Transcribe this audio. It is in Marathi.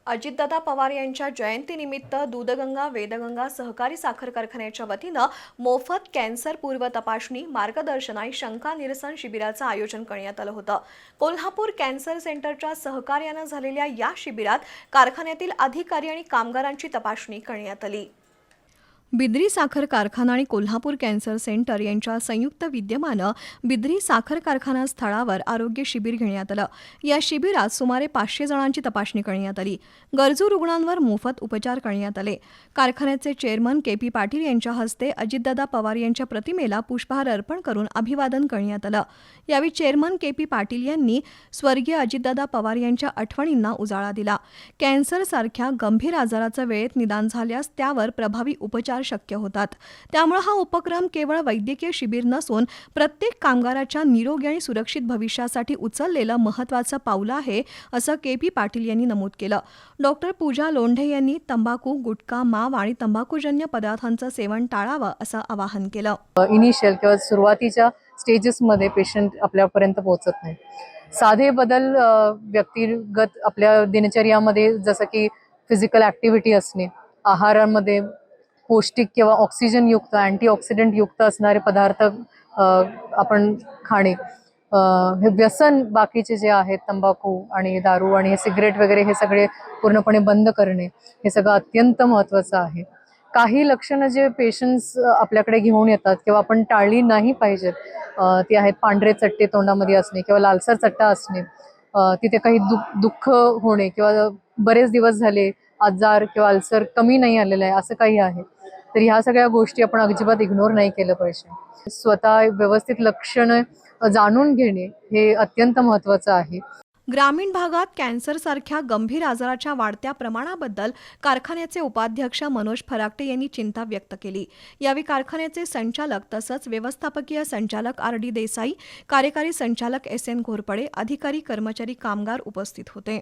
अजितदादा पवार यांच्या जयंतीनिमित्त दूधगंगा वेदगंगा सहकारी साखर कारखान्याच्या वतीनं मोफत कॅन्सर पूर्व तपासणी, मार्गदर्शन आणि शंका निरसन शिबिराचं आयोजन करण्यात आलं होतं. कोल्हापूर कॅन्सर सेंटरच्या सहकार्यानं झालेल्या या शिबिरात कारखान्यातील अधिकारी आणि कामगारांची तपासणी करण्यात आली. बिद्री साखर कारखाना आणि कोल्हापूर कॅन्सर सेंटर यांच्या संयुक्त विद्यमानं बिद्री साखर कारखाना स्थळावर आरोग्य शिबिर घेण्यात आलं. या शिबिरात सुमारे 500 जणांची तपासणी करण्यात आली. गरजू रुग्णांवर मोफत उपचार करण्यात आले. कारखान्याचे चेअरमन के.पी. पाटील यांच्या हस्ते अजितदादा पवार यांच्या प्रतिमेला पुष्पहार अर्पण करून अभिवादन करण्यात आलं. यावेळी चेअरमन के.पी. पाटील यांनी स्वर्गीय अजितदादा पवार यांच्या आठवणींना उजाळा दिला. कॅन्सरसारख्या गंभीर आजाराचं वेळेत निदान झाल्यास त्यावर प्रभावी उपचार शक्य होतात. त्यामुळे हा उपक्रम केवळ वैद्यकीय शिबिर नसून प्रत्येक कामगाराच्या निरोगी आणि सुरक्षित भविष्यासाठी उचललेलं महत्त्वाचं पाऊल आहे, असं के.पी. पाटील यांनी नमूद केलं. डॉक्टर पूजा लोंढे यांनी तंबाखू, गुटखा, मावा आणि तंबाखूजन्य पदार्थांचं सेवन टाळावं असं आवाहन केलं. इनिशियल किंवा सुरुवातीच्या स्टेजेसमध्ये पेशंट आपल्यापर्यंत पोहोचत नाही. साधे बदल व्यक्तिगत आपल्या दिनचर्यामध्ये जसं की फिजिकल ॲक्टिव्हिटी असणे, आहारामध्ये पौष्टिक किंवा ऑक्सिजनयुक्त अँटीऑक्सिडंट युक्त असणारे पदार्थ आपण खाणे, हे व्यसन बाकीचे जे आहेत तंबाखू आणि दारू आणि हे सिगरेट वगैरे हे सगळे पूर्णपणे बंद करणे, हे सगळं अत्यंत महत्त्वाचं आहे. काही लक्षणं जे पेशंट्स आपल्याकडे घेऊन येतात किंवा आपण टाळली नाही पाहिजेत, ती आहेत पांढरे चट्टे तोंडामध्ये असणे किंवा लालसर चट्टा असणे, तिथे काही दुःख होणे किंवा बरेच दिवस झाले आजार किंवा अल्सर कमी नाही आलेलं आहे असं काही आहे. तर ह्या सगळ्या गोष्टी आपण अजिबात इग्नोर नाही केलं पाहिजे. स्वतः व्यवस्थित लक्षणं जाणून घेणे हे अत्यंत महत्त्वाचं आहे. ग्रामीण भागात कॅन्सरसारख्या गंभीर आजाराच्या वाढत्या प्रमाणाबद्दल कारखान्याचे उपाध्यक्ष मनोज फराकटे यांनी चिंता व्यक्त केली. यावेळी कारखान्याचे संचालक तसंच व्यवस्थापकीय संचालक आर.डी. देसाई, कार्यकारी संचालक एस.एन. घोरपडे, अधिकारी, कर्मचारी, कामगार उपस्थित होते.